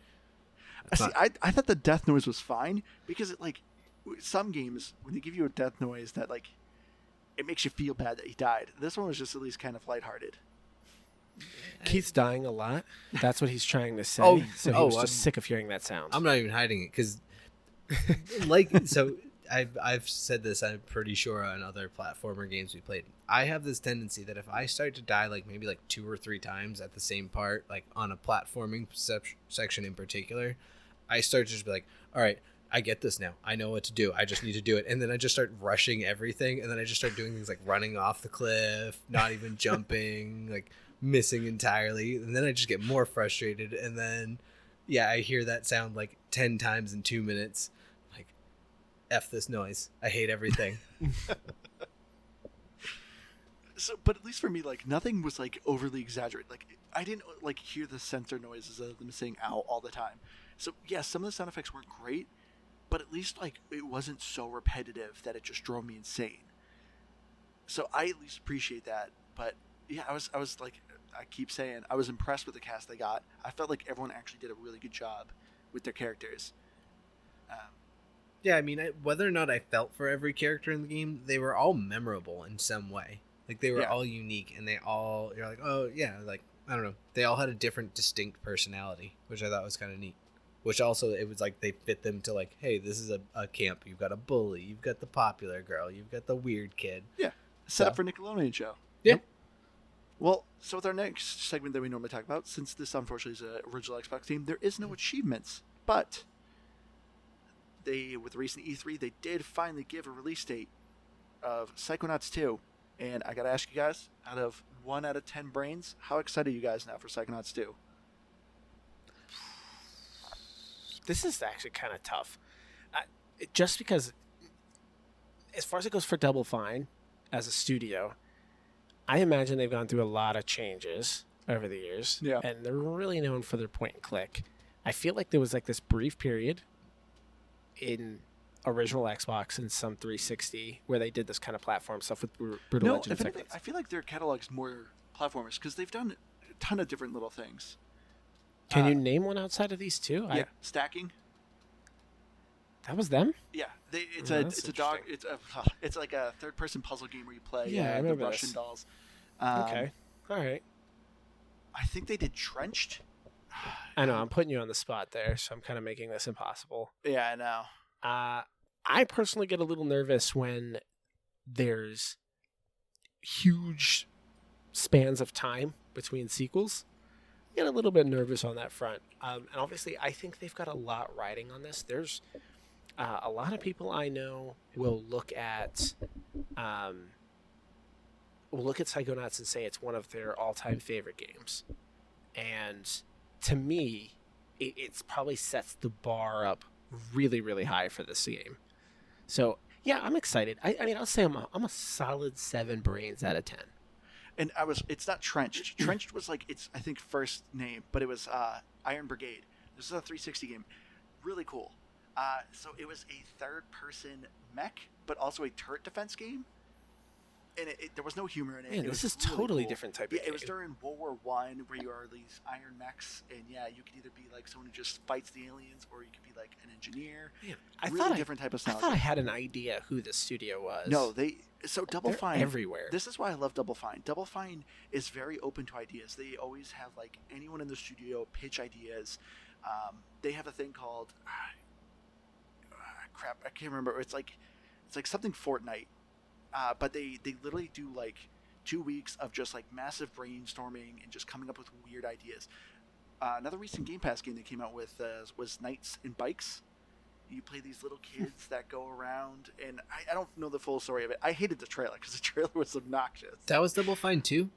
I thought the death noise was fine because it like some games when they give you a death noise that like it makes you feel bad that he died. This one was just at least kind of lighthearted. Keith's dying a lot. That's what he's trying to say. So he was just sick of hearing that sound. I'm not even hiding it because, I've said this. I'm pretty sure on other platformer games we played. I have this tendency that if I start to die like maybe like 2 or 3 times at the same part, like on a platforming section in particular, I start to just be like, all right, I get this now. I know what to do. I just need to do it. And then I just start rushing everything. And then I just start doing things like running off the cliff, not even jumping, like missing entirely. And then I just get more frustrated. And then, yeah, I hear that sound like 10 times in 2 minutes. Like, F this noise. I hate everything. So, but at least for me, like nothing was like overly exaggerated. Like I didn't like hear the sensor noises of them saying "ow" all the time. So yeah, some of the sound effects weren't great, but at least like it wasn't so repetitive that it just drove me insane. So I at least appreciate that. But yeah, I was like, I keep saying I was impressed with the cast they got. I felt like everyone actually did a really good job with their characters. Yeah, I mean, whether or not I felt for every character in the game, they were all memorable in some way. Like they were all unique, and you're like, oh yeah, like I don't know, they all had a different, distinct personality, which I thought was kind of neat. Which also, it was like they fit them to like, hey, this is a camp. You've got a bully, you've got the popular girl, you've got the weird kid. Yeah, set up for Nickelodeon show. Yeah. Yep. Well, so with our next segment that we normally talk about, since this unfortunately is an original Xbox game, there is no achievements, but with recent E3, they did finally give a release date of Psychonauts 2. And I gotta ask you guys, out of 1 out of 10 brains, how excited are you guys now for Psychonauts 2? This is actually kind of tough. Just because, as far as it goes for Double Fine, as a studio, I imagine they've gone through a lot of changes over the years. Yeah. And they're really known for their point and click. I feel like there was like this brief period in original Xbox and some 360 where they did this kind of platform stuff with Brutal Legend. No, I feel like their catalog's more platformers because they've done a ton of different little things. Can you name one outside of these two? Yeah, stacking. That was them? Yeah, it's a dog. It's like a third-person puzzle game where you play the Russian dolls. Okay, all right. I think they did Trenched. I know I'm putting you on the spot there, so I'm kind of making this impossible. Yeah, I know. I personally get a little nervous when there's huge spans of time between sequels. I get a little bit nervous on that front. And obviously, I think they've got a lot riding on this. There's a lot of people I know will look at Psychonauts and say it's one of their all-time favorite games. And to me, it probably sets the bar up really, really high for this game. So yeah, I'm excited. I mean, I'll say I'm a solid 7 brains out of 10. And it's not Trenched. Trenched was like its, I think, first name, but it was Iron Brigade. This is a 360 game. Really cool. So it was a third-person mech, but also a turret defense game. And there was no humor in it. Man, it this was is really totally cool. different type of game. It was during World War I, where you are these iron mechs, and yeah, you could either be like someone who just fights the aliens, or you could be like an engineer. Man, different type of style. I thought I had an idea who the studio was. No, Double Fine everywhere. This is why I love Double Fine. Double Fine is very open to ideas. They always have like anyone in the studio pitch ideas. They have a thing called crap. I can't remember. It's like something Fortnite. But they literally do like 2 weeks of just like massive brainstorming and just coming up with weird ideas. Another recent Game Pass game they came out with was Knights and Bikes. You play these little kids that go around, and I don't know the full story of it. I hated the trailer because the trailer was obnoxious. That was Double Fine 2?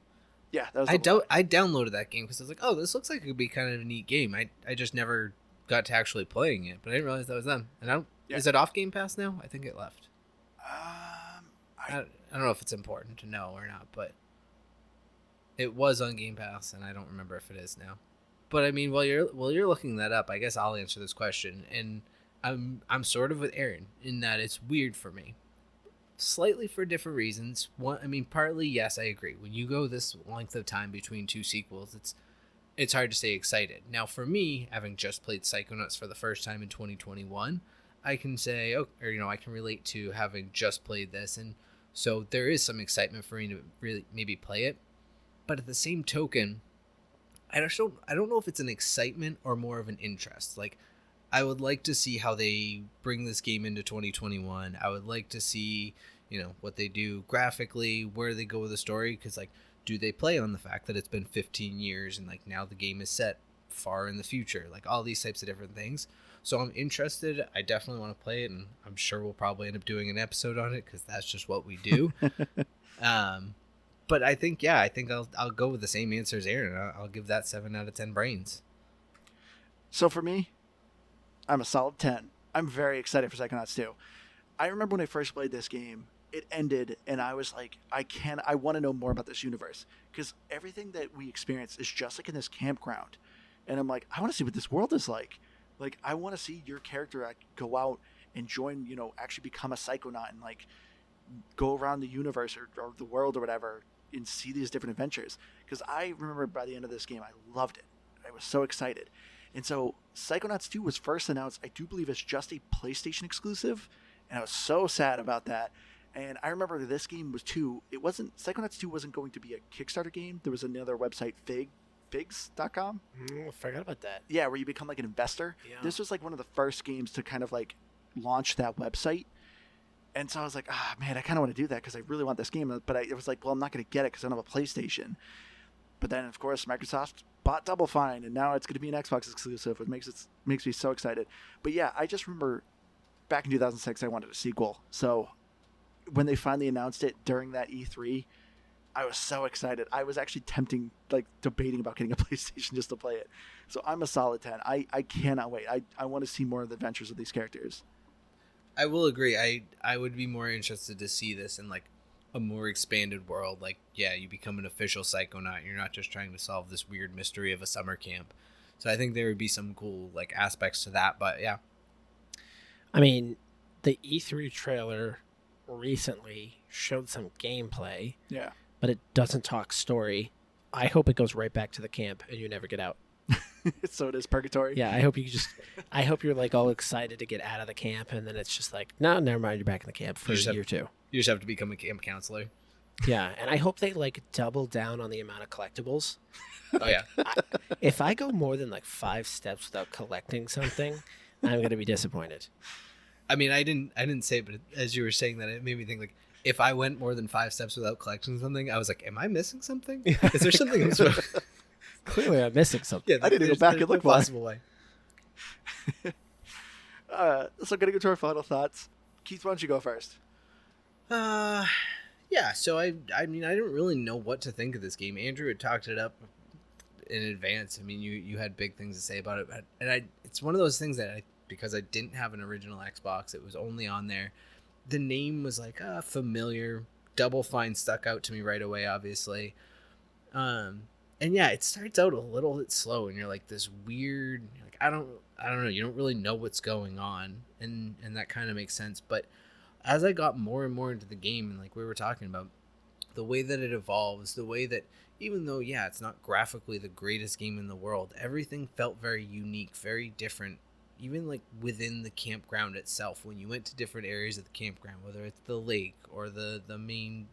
Yeah, that was I downloaded that game because I was like, oh, this looks like it could be kind of a neat game. I just never got to actually playing it, but I didn't realize that was them. And is it off Game Pass now? I think it left. I don't know if it's important to know or not, but it was on Game Pass, and I don't remember if it is now. But I mean, while you're looking that up, I guess I'll answer this question. And I'm sort of with Aaron in that it's weird for me. slightly for different reasons. One, I mean, partly, yes, I agree. When you go this length of time between two sequels, it's hard to stay excited. Now, for me, having just played Psychonauts for the first time in 2021, I can say, I can relate to having just played this, and so there is some excitement for me to really maybe play it. But at the same token, I don't know if it's an excitement or more of an interest. Like, I would like to see how they bring this game into 2021. I would like to see, what they do graphically, where they go with the story, because like, do they play on the fact that it's been 15 years and like now the game is set far in the future, like all these types of different things. So I'm interested. I definitely want to play it, and I'm sure we'll probably end up doing an episode on it because that's just what we do. But I think I'll go with the same answer as Aaron. I'll give that 7 out of 10 brains. So for me, I'm a solid 10. I'm very excited for Psychonauts 2. I remember when I first played this game, it ended, and I was like, I want to know more about this universe, because everything that we experience is just like in this campground. And I'm like, I want to see what this world is like. Like, I want to see your character go out and join, actually become a psychonaut and like go around the universe or the world or whatever and see these different adventures. Because I remember by the end of this game, I loved it. I was so excited. And so Psychonauts 2 was first announced. I do believe it's just a PlayStation exclusive, and I was so sad about that. And I remember this game was Psychonauts 2 wasn't going to be a Kickstarter game. There was another website, figs.com. I forgot about that. Yeah, where you become like an investor. Yeah. This was like one of the first games to kind of like launch that website. And so I was like, man, I kind of want to do that because I really want this game. But it was like, well, I'm not going to get it because I don't have a PlayStation. But then, of course, Microsoft bought Double Fine, and now it's going to be an Xbox exclusive, which makes me so excited. But yeah, I just remember back in 2006, I wanted a sequel. So when they finally announced it during that E3, I was so excited. I was actually debating about getting a PlayStation just to play it. So I'm a solid 10. I cannot wait. I want to see more of the adventures of these characters. I will agree. I would be more interested to see this in like a more expanded world. Like, yeah, you become an official psychonaut. You're not just trying to solve this weird mystery of a summer camp. So I think there would be some cool like aspects to that. But yeah, I mean, the E3 trailer recently showed some gameplay. Yeah. But it doesn't talk story. I hope it goes right back to the camp and you never get out. So it is purgatory. Yeah, I hope you're like all excited to get out of the camp, and then it's just like, no, never mind, you're back in the camp for a year or two. You just have to become a camp counselor. Yeah, and I hope they like double down on the amount of collectibles. Oh yeah. If I go more than like 5 steps without collecting something, I'm gonna be disappointed. I mean, I didn't say it, but as you were saying that, it made me think like, if I went more than 5 steps without collecting something, I was like, am I missing something? Is there something else? Clearly, I'm missing something. Yeah, I need to go back and look. Possible way. So getting into our final thoughts. Keith, why don't you go first? Yeah, so I mean, I didn't really know what to think of this game. Andrew had talked it up in advance. I mean, you had big things to say about it, and it's one of those things that because I didn't have an original Xbox, it was only on there. The name was like familiar. Double Fine stuck out to me right away, obviously. And yeah, it starts out a little bit slow, and you're like this weird, like I don't know, you don't really know what's going on, and that kind of makes sense. But as I got more and more into the game, and like we were talking about, the way that it evolves, the way that even though it's not graphically the greatest game in the world, everything felt very unique, very different. Even like within the campground itself, when you went to different areas of the campground, whether it's the lake or the main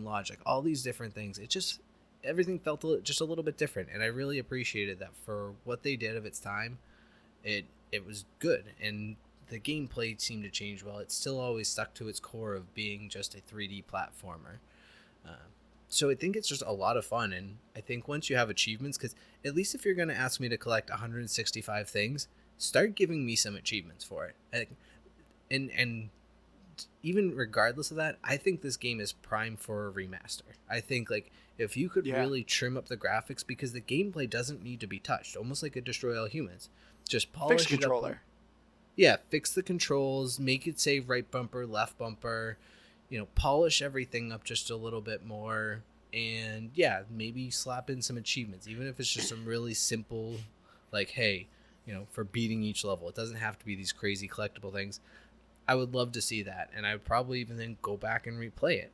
lodge, like all these different things, everything felt just a little bit different, and I really appreciated that for what they did of its time. It was good, and the gameplay seemed to change well. It still always stuck to its core of being just a 3D platformer. So I think it's just a lot of fun, and I think once you have achievements, because at least if you're going to ask me to collect 165 things, start giving me some achievements for it. And even regardless of that, I think this game is prime for a remaster. I think like if you could really trim up the graphics, because the gameplay doesn't need to be touched, almost like a Destroy All Humans. Just polish fix the controller. Yeah, fix the controls, make it say right bumper, left bumper, polish everything up just a little bit more, and maybe slap in some achievements, even if it's just some really simple, like, hey, for beating each level. It doesn't have to be these crazy collectible things. I would love to see that, and I would probably even then go back and replay it.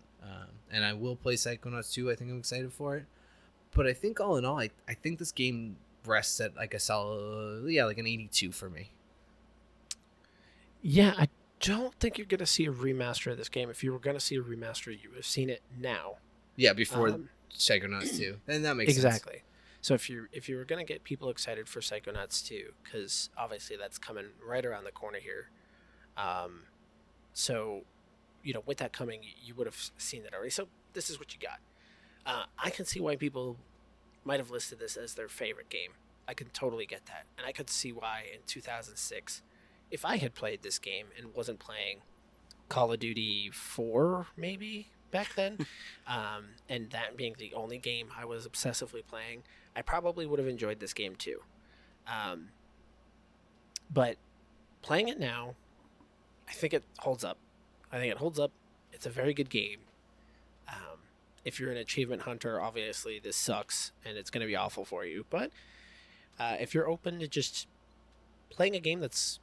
And I will play Psychonauts 2. I think I'm excited for it. But I think all in all, I think this game rests at like a solid, like an 82 for me. Yeah, I don't think you're going to see a remaster of this game. If you were going to see a remaster, you would have seen it now. Yeah, before Psychonauts 2. And that makes sense. Exactly. So if you were going to get people excited for Psychonauts 2, because obviously that's coming right around the corner here. So, with that coming, you would have seen that already. So this is what you got. I can see why people might have listed this as their favorite game. I can totally get that. And I could see why in 2006, if I had played this game and wasn't playing Call of Duty 4, maybe, back then, and that being the only game I was obsessively playing, I probably would have enjoyed this game too. But playing it now, I think it holds up. It's a very good game. If you're an achievement hunter, obviously this sucks and it's going to be awful for you. But if you're open to just playing a game that's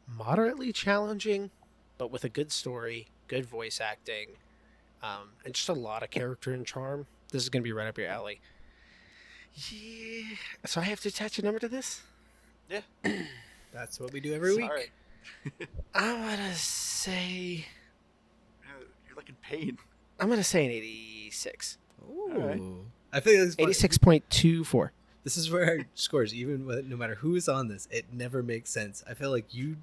moderately challenging, but with a good story, good voice acting, and just a lot of character and charm, this is going to be right up your alley. Yeah. So I have to attach a number to this? Yeah. That's what we do every week. I'm going to say... You're like in pain. I'm going to say an 86. Ooh. Right. I think 86.24. This is where our scores, even with, no matter who is on this, it never makes sense. I feel like you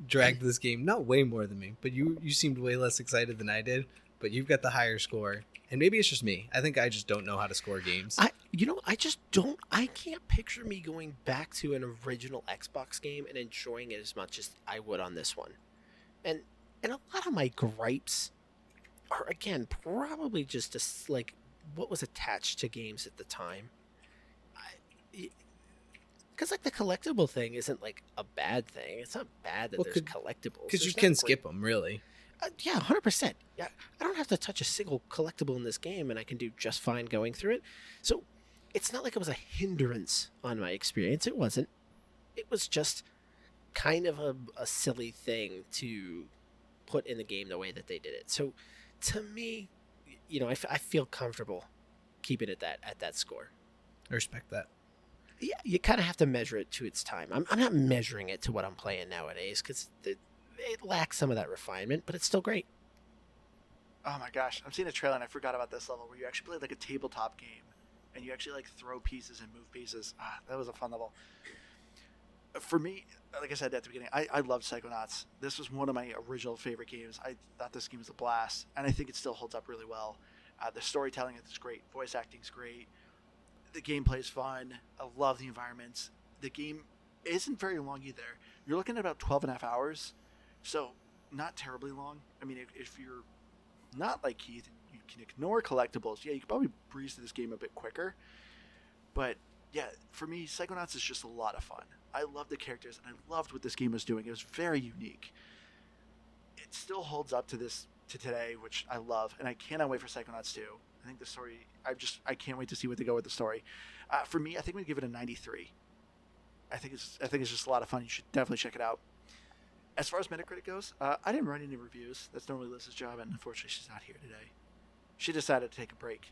dragged this game, not way more than me, but you seemed way less excited than I did, but you've got the higher score. And maybe it's just me. I think I just don't know how to score games. I can't picture me going back to an original Xbox game and enjoying it as much as I would on this one. And a lot of my gripes are, again, probably just what was attached to games at the time. Because the collectible thing isn't a bad thing. It's not bad that there's collectibles. Because you can skip them, really. Yeah, 100%. Yeah, I don't have to touch a single collectible in this game, and I can do just fine going through it. So it's not like it was a hindrance on my experience. It wasn't. It was just kind of a silly thing to put in the game the way that they did it. So to me, I feel comfortable keeping it at that score. I respect that. Yeah, you kind of have to measure it to its time. I'm not measuring it to what I'm playing nowadays because it lacks some of that refinement, but it's still great. Oh my gosh, I'm seeing a trailer and I forgot about this level where you actually play a tabletop game and you actually throw pieces and move pieces. That was a fun level. For me, like I said at the beginning, I loved Psychonauts. This was one of my original favorite games. I thought this game was a blast, and I think it still holds up really well. The storytelling is great. Voice acting is great. The gameplay is fun. I love the environments. The game isn't very long either. You're looking at about 12 and a half hours, so not terribly long. I mean, if you're not like Keith, you can ignore collectibles. Yeah, you can probably breeze through this game a bit quicker. But yeah, for me, Psychonauts is just a lot of fun. I love the characters, and I loved what this game was doing. It was very unique. It still holds up to today, which I love, and I cannot wait for Psychonauts 2. I think the story, I can't wait to see where they go with the story. For me, I think we'd give it a 93. I think it's just a lot of fun. You should definitely check it out. As far as Metacritic goes, I didn't write any reviews. That's normally Liz's job, and unfortunately, she's not here today. She decided to take a break.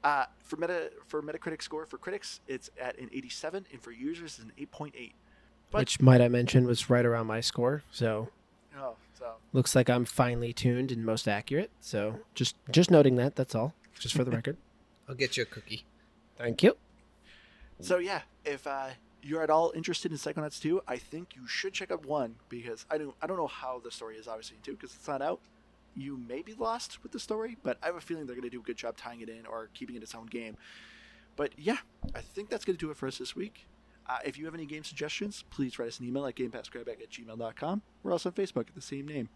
For Metacritic score for critics, it's at an 87, and for users, it's an 8.8. Which, might I mention, was right around my score. So looks like I'm finely tuned and most accurate. So just noting that. That's all. Just for the record. I'll get you a cookie. Thank you. So yeah, if you're at all interested in Psychonauts 2, I think you should check out 1 because I don't know how the story is obviously in 2 because it's not out. You may be lost with the story, but I have a feeling they're going to do a good job tying it in or keeping it its own game. But yeah, I think that's going to do it for us this week. If you have any game suggestions, please write us an email at gamepassgrabback@gmail.com. We're also on Facebook at the same name.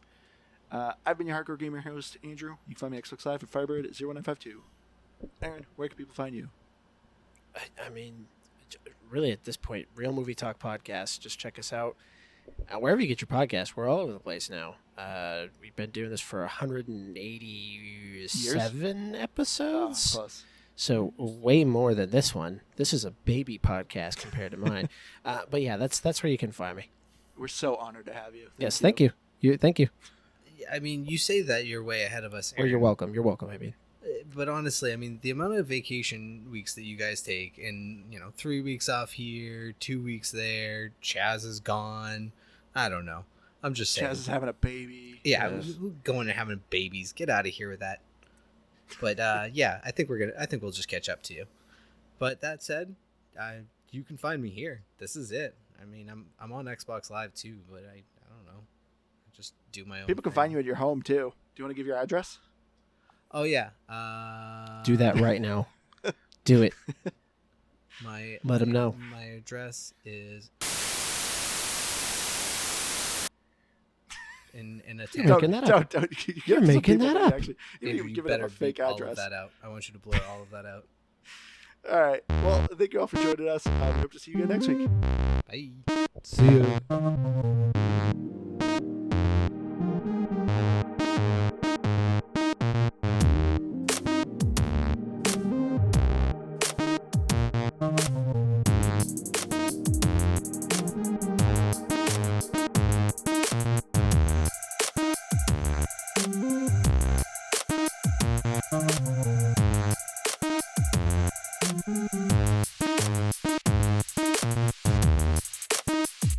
I've been your Hardcore Gamer host, Andrew. You can find me at Xbox Live at Firebird at 01952. Aaron, where can people find you? I mean, really at this point, Real Movie Talk Podcast, just check us out. Wherever you get your podcasts, we're all over the place now. We've been doing this for 187 episodes. Close. So way more than this one. This is a baby podcast compared to mine. But yeah, that's where you can find me. We're so honored to have you. Thank you. Thank you. I mean, you say that you're way ahead of us. Or you're welcome. You're welcome. I mean, but honestly, I mean, the amount of vacation weeks that you guys take, and 3 weeks off here, 2 weeks there. Chaz is gone. I don't know. I'm just saying. Chaz is having a baby. Yeah, Yes. who's going and having babies? Get out of here with that. But yeah, I think we'll just catch up to you. But that said, you can find me here. This is it. I mean, I'm on Xbox Live too, but I don't know. I just do my own. People can thing. find you at your home too. Do you want to give your address? Oh yeah. do that right now. Do it. Let him know. My address is in a You're making that up. Don't. You're making that up. Actually, you Andrew, can you give it better a fake beep all of address. that out. I want you to blur all of that out. All right. Well, thank you all for joining us. We hope to see you again next week. Bye. See ya.